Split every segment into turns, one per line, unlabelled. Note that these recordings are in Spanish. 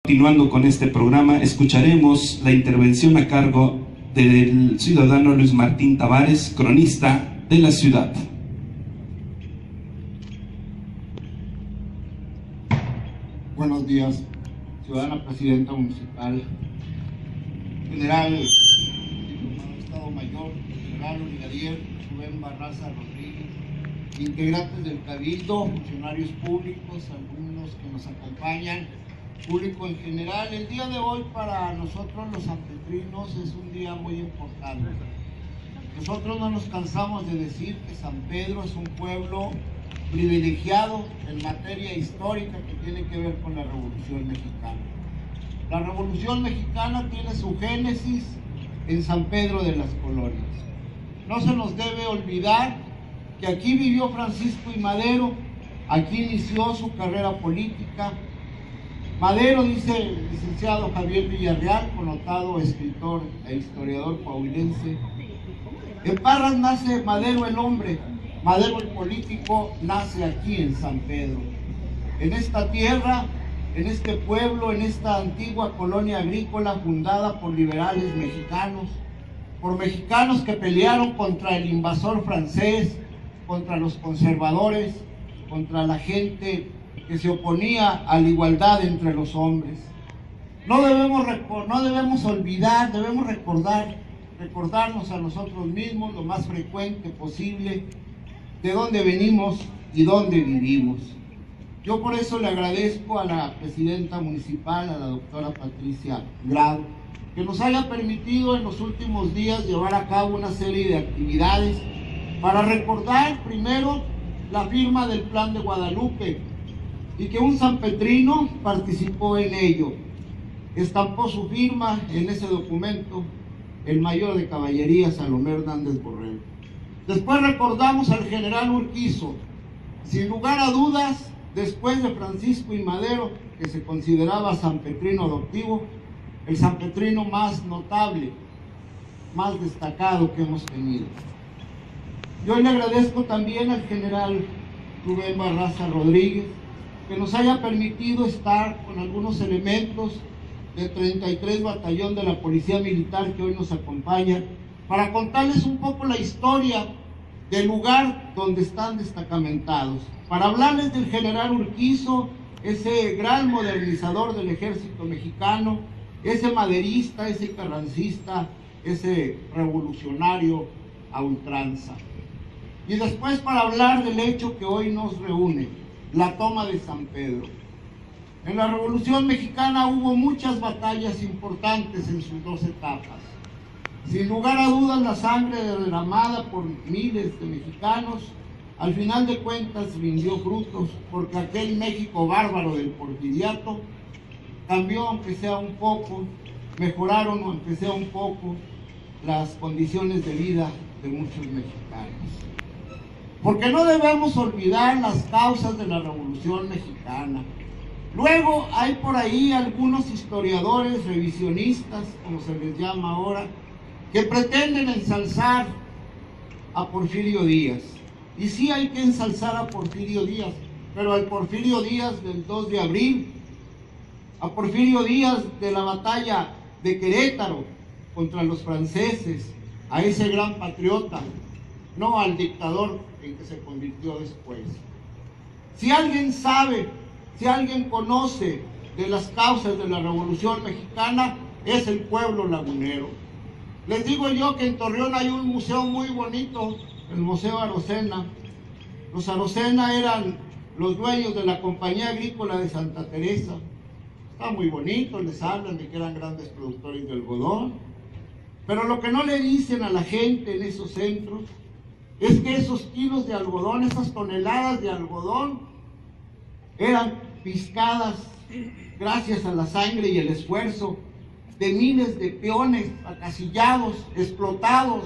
Continuando con este programa, escucharemos la intervención a cargo del ciudadano Luis Martín Tavares, cronista de la ciudad.
Buenos días, ciudadana presidenta municipal, general diplomado de Estado Mayor, general brigadier Rubén Barraza Rodríguez, integrantes del Cabildo, funcionarios públicos, alumnos que nos acompañan, público en general. El día de hoy para nosotros los sanpetrinos es un día muy importante. Nosotros no nos cansamos de decir que San Pedro es un pueblo privilegiado en materia histórica que tiene que ver con la Revolución Mexicana. La Revolución Mexicana tiene su génesis en San Pedro de las Colonias. No se nos debe olvidar que aquí vivió Francisco I. Madero, aquí inició su carrera política. Madero, dice el licenciado Javier Villarreal, connotado escritor e historiador coahuilense, en Parras nace Madero el hombre, Madero el político nace aquí en San Pedro, en esta tierra, en este pueblo, en esta antigua colonia agrícola fundada por liberales mexicanos, por mexicanos que pelearon contra el invasor francés, contra los conservadores, contra la gente que se oponía a la igualdad entre los hombres. No debemos olvidar, debemos recordarnos a nosotros mismos lo más frecuente posible de dónde venimos y dónde vivimos. Yo por eso le agradezco a la presidenta municipal, a la doctora Patricia Grado, que nos haya permitido en los últimos días llevar a cabo una serie de actividades para recordar primero la firma del Plan de Guadalupe, y que un sanpetrino participó en ello. Estampó su firma en ese documento el mayor de caballería Salomé Hernández Borrell. Después recordamos al general Urquizo. Sin lugar a dudas, después de Francisco I. Madero, que se consideraba sanpetrino adoptivo, el sanpetrino más notable, más destacado que hemos tenido. Yo le agradezco también al general Rubén Barraza Rodríguez, que nos haya permitido estar con algunos elementos del 33 Batallón de la Policía Militar que hoy nos acompaña, para contarles un poco la historia del lugar donde están destacamentados, para hablarles del general Urquizo, ese gran modernizador del ejército mexicano, ese maderista, ese carrancista, ese revolucionario a ultranza. Y después para hablar del hecho que hoy nos reúne, la toma de San Pedro. En la Revolución Mexicana hubo muchas batallas importantes en sus dos etapas. Sin lugar a dudas, la sangre derramada por miles de mexicanos, al final de cuentas rindió frutos, porque aquel México bárbaro del porfiriato cambió, aunque sea un poco, mejoraron, aunque sea un poco, las condiciones de vida de muchos mexicanos. Porque no debemos olvidar las causas de la Revolución Mexicana. Luego hay por ahí algunos historiadores revisionistas, como se les llama ahora, que pretenden ensalzar a Porfirio Díaz. Y sí hay que ensalzar a Porfirio Díaz, pero al Porfirio Díaz del 2 de abril, a Porfirio Díaz de la batalla de Querétaro contra los franceses, a ese gran patriota, no al dictador en que se convirtió después. Si alguien sabe, si alguien conoce de las causas de la Revolución Mexicana, es el pueblo lagunero. Les digo yo que en Torreón hay un museo muy bonito, el Museo Arocena. Los Arocena eran los dueños de la Compañía Agrícola de Santa Teresa. Está muy bonito, les hablan de que eran grandes productores de algodón. Pero lo que no le dicen a la gente en esos centros es que esos kilos de algodón, esas toneladas de algodón, eran piscadas gracias a la sangre y el esfuerzo de miles de peones acasillados, explotados.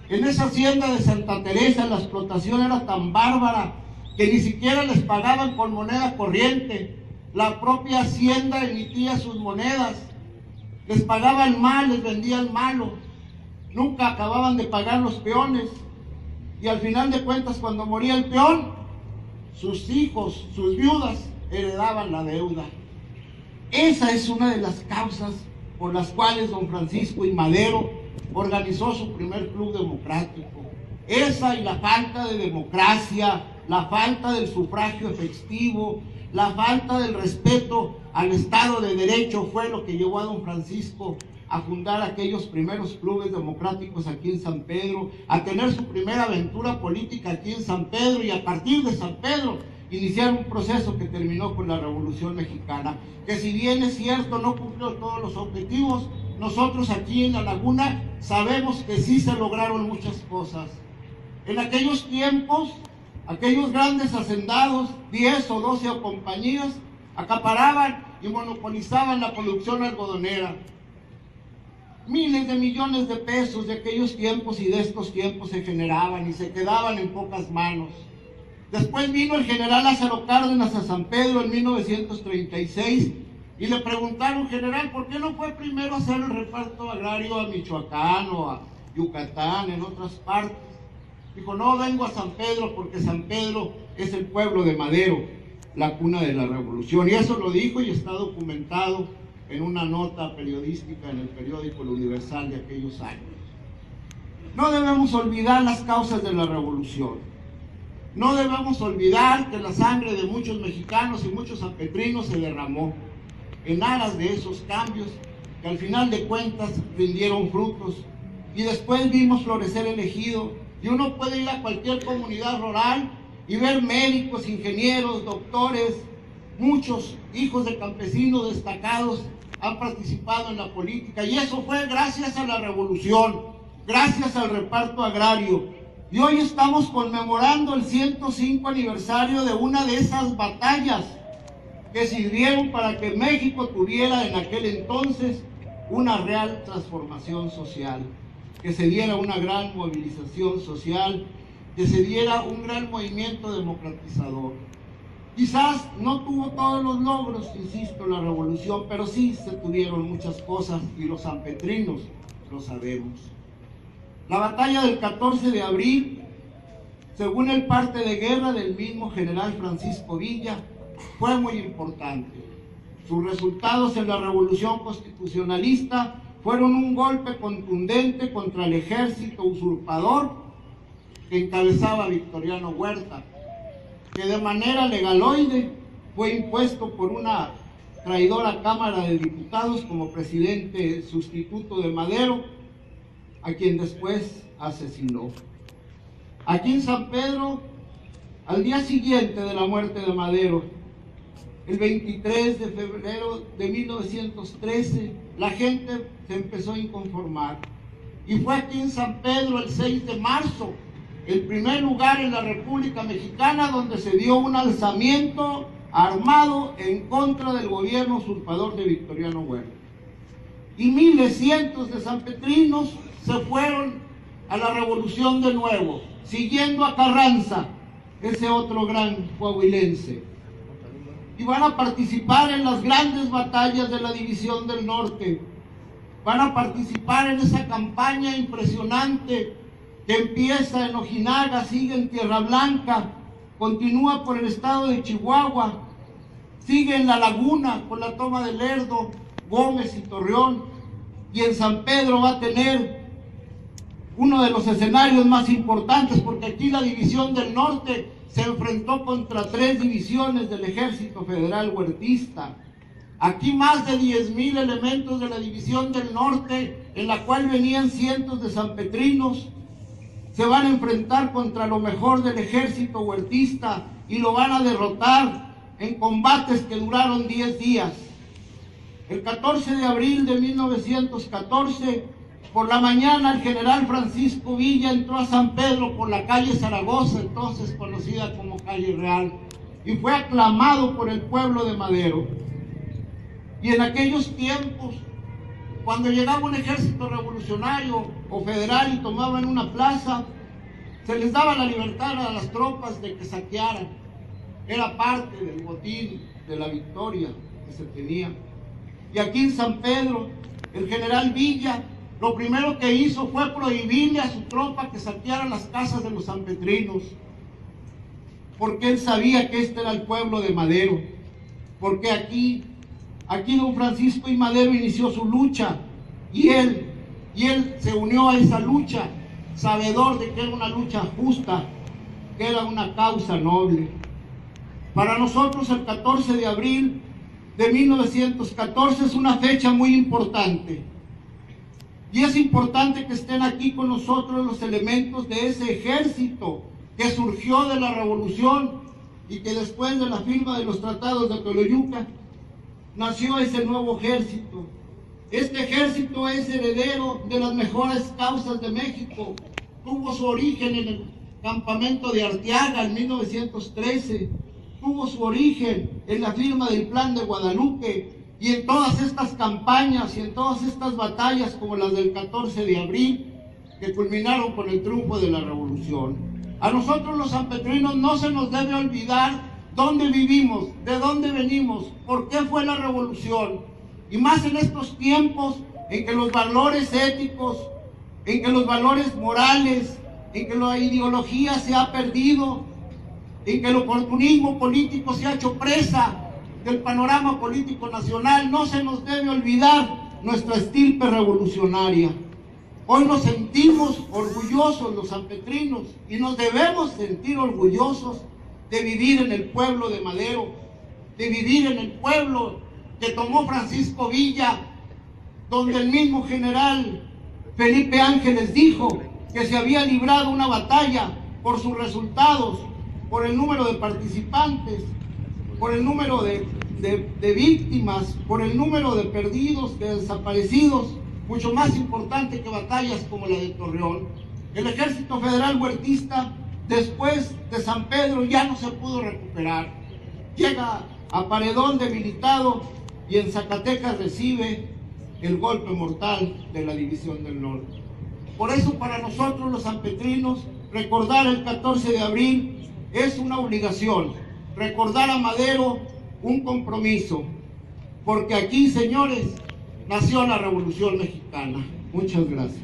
En esa hacienda de Santa Teresa la explotación era tan bárbara que ni siquiera les pagaban con moneda corriente. La propia hacienda emitía sus monedas, les pagaban mal, les vendían malo, nunca acababan de pagar los peones. Y al final de cuentas, cuando moría el peón, sus hijos, sus viudas, heredaban la deuda. Esa es una de las causas por las cuales don Francisco I. Madero organizó su primer club democrático. Esa y la falta de democracia, la falta del sufragio efectivo, la falta del respeto al Estado de Derecho fue lo que llevó a don Francisco a fundar aquellos primeros clubes democráticos aquí en San Pedro, a tener su primera aventura política aquí en San Pedro y a partir de San Pedro iniciar un proceso que terminó con la Revolución Mexicana, que si bien es cierto no cumplió todos los objetivos, nosotros aquí en La Laguna sabemos que sí se lograron muchas cosas. En aquellos tiempos, aquellos grandes hacendados, 10 o 12 compañías, acaparaban y monopolizaban la producción algodonera. Miles de millones de pesos de aquellos tiempos y de estos tiempos se generaban y se quedaban en pocas manos. Después vino el general Lázaro Cárdenas a San Pedro en 1936 y le preguntaron: general, ¿por qué no fue primero a hacer el reparto agrario a Michoacán o a Yucatán, en otras partes? Dijo: no, vengo a San Pedro porque San Pedro es el pueblo de Madero, la cuna de la revolución. Y eso lo dijo y está documentado en una nota periodística en el periódico El Universal de aquellos años. No debemos olvidar las causas de la revolución. No debemos olvidar que la sangre de muchos mexicanos y muchos sanpetrinos se derramó en aras de esos cambios que al final de cuentas rindieron frutos. Y después vimos florecer el ejido. Y uno puede ir a cualquier comunidad rural y ver médicos, ingenieros, doctores, muchos hijos de campesinos destacados han participado en la política. Y eso fue gracias a la revolución, gracias al reparto agrario. Y hoy estamos conmemorando el 105 aniversario de una de esas batallas que sirvieron para que México tuviera en aquel entonces una real transformación social, que se diera una gran movilización social, que se diera un gran movimiento democratizador. Quizás no tuvo todos los logros, insisto, la revolución, pero sí se tuvieron muchas cosas y los sanpetrinos lo sabemos. La batalla del 14 de abril, según el parte de guerra del mismo general Francisco Villa, fue muy importante. Sus resultados en la revolución constitucionalista fueron un golpe contundente contra el ejército usurpador que encabezaba Victoriano Huerta, que de manera legaloide fue impuesto por una traidora Cámara de Diputados como presidente sustituto de Madero, a quien después asesinó. Aquí en San Pedro, al día siguiente de la muerte de Madero, el 23 de febrero de 1913, la gente se empezó a inconformar. Y fue aquí en San Pedro, el 6 de marzo, el primer lugar en la República Mexicana donde se dio un alzamiento armado en contra del gobierno usurpador de Victoriano Huerta. Y miles, cientos de sanpetrinos se fueron a la revolución de nuevo, siguiendo a Carranza, ese otro gran coahuilense. Y van a participar en las grandes batallas de la División del Norte. Van a participar en esa campaña impresionante que empieza en Ojinaga, sigue en Tierra Blanca, continúa por el estado de Chihuahua, sigue en La Laguna con la toma de Lerdo, Gómez y Torreón, y en San Pedro va a tener uno de los escenarios más importantes, porque aquí la División del Norte se enfrentó contra 3 divisiones del Ejército Federal Huertista. Aquí más de 10,000 elementos de la División del Norte, en la cual venían cientos de sanpetrinos, se van a enfrentar contra lo mejor del ejército huertista y lo van a derrotar en combates que duraron 10 días. El 14 de abril de 1914, por la mañana, el general Francisco Villa entró a San Pedro por la calle Zaragoza, entonces conocida como calle Real, y fue aclamado por el pueblo de Madero. Y en aquellos tiempos, cuando llegaba un ejército revolucionario o federal y tomaban una plaza, se les daba la libertad a las tropas de que saquearan. Era parte del botín de la victoria que se tenía. Y aquí en San Pedro, el general Villa, lo primero que hizo fue prohibirle a su tropa que saqueara las casas de los sanpetrinos, porque él sabía que este era el pueblo de Madero, porque aquí Aquí don Francisco I. Madero inició su lucha y él se unió a esa lucha, sabedor de que era una lucha justa, que era una causa noble. Para nosotros el 14 de abril de 1914 es una fecha muy importante. Y es importante que estén aquí con nosotros los elementos de ese ejército que surgió de la revolución y que después de la firma de los tratados de Toloyuca nació ese nuevo ejército. Este ejército es heredero de las mejores causas de México. Tuvo su origen en el campamento de Arteaga en 1913. Tuvo su origen en la firma del Plan de Guadalupe y en todas estas campañas y en todas estas batallas como las del 14 de abril que culminaron con el triunfo de la revolución. A nosotros los sanpetrinos no se nos debe olvidar dónde vivimos, de dónde venimos, por qué fue la revolución. Y más en estos tiempos en que los valores éticos, en que los valores morales, en que la ideología se ha perdido, en que el oportunismo político se ha hecho presa del panorama político nacional, no se nos debe olvidar nuestra estirpe revolucionaria. Hoy nos sentimos orgullosos los sanpetrinos y nos debemos sentir orgullosos de vivir en el pueblo de Madero, de vivir en el pueblo que tomó Francisco Villa, donde el mismo general Felipe Ángeles dijo que se había librado una batalla por sus resultados, por el número de participantes, por el número de víctimas, por el número de perdidos, de desaparecidos, mucho más importante que batallas como la de Torreón. El Ejército Federal Huertista, después de San Pedro, ya no se pudo recuperar. Llega a Paredón debilitado y en Zacatecas recibe el golpe mortal de la División del Norte. Por eso para nosotros los sanpetrinos, recordar el 14 de abril es una obligación. Recordar a Madero, un compromiso. Porque aquí, señores, nació la Revolución Mexicana. Muchas gracias.